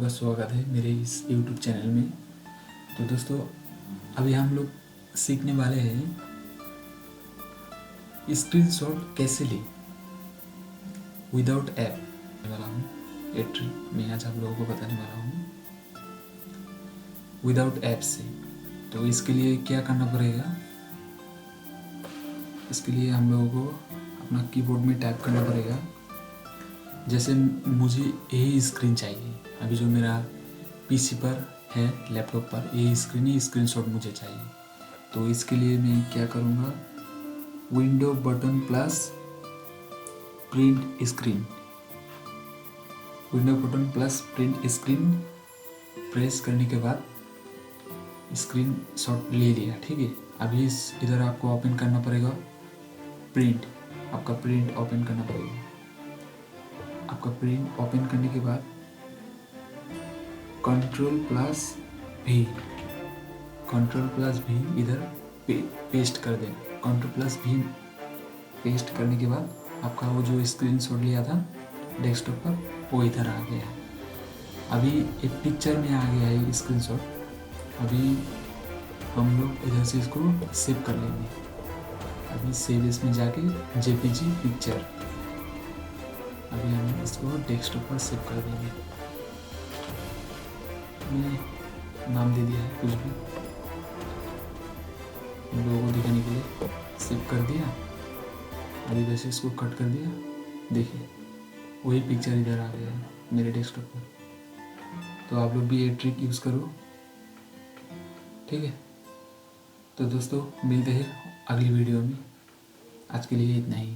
का स्वागत है मेरे इस YouTube चैनल में। तो दोस्तों, अभी हम लोग सीखने वाले हैं स्क्रीनशॉट कैसे लें विदाउट ऐप वाला हूँ। ये ट्रिक मैं आज आप लोगों को बताने वाला हूँ विदाउट ऐप से। तो इसके लिए क्या करना पड़ेगा, इसके लिए हम लोगों को अपना कीबोर्ड में टाइप करना पड़ेगा। जैसे मुझे यही स्क्रीन चाहिए, अभी जो मेरा पीसी पर है, लैपटॉप पर यही स्क्रीनशॉट मुझे चाहिए। तो इसके लिए मैं क्या करूँगा, window button plus print screen, window button plus print screen press करने के बाद स्क्रीन शॉट ले लिया। ठीक है, अभी इधर आपको ओपन करना पड़ेगा प्रिंट, आपका प्रिंट ओपन करना पड़ेगा। आपका प्रिंट ओपन करने के बाद कंट्रोल प्लस भी इधर पेस्ट कर देना। कंट्रोल प्लस भी पेस्ट करने के बाद आपका वो जो स्क्रीनशॉट लिया था डेस्कटॉप पर वो इधर आ गया है। अभी एक पिक्चर में आ गया है स्क्रीनशॉट। अभी हम लोग इधर से इसको सेव कर लेंगे। अभी सेव इसमें जाके जेपीजी पिक्चर, अभी हम इसको डेस्कटॉप पर सेव कर देंगे। मैंने नाम दे दिया है कुछ भी, हम लोगों को दिखाने के लिए सेव कर दिया। अभी वैसे इसको कट कर दिया, देखिए वही पिक्चर इधर आ गया है मेरे डेस्कटॉप पर। तो आप लोग भी ये ट्रिक यूज़ करो, ठीक है। तो दोस्तों, मिलते हैं अगली वीडियो में। आज के लिए इतना ही।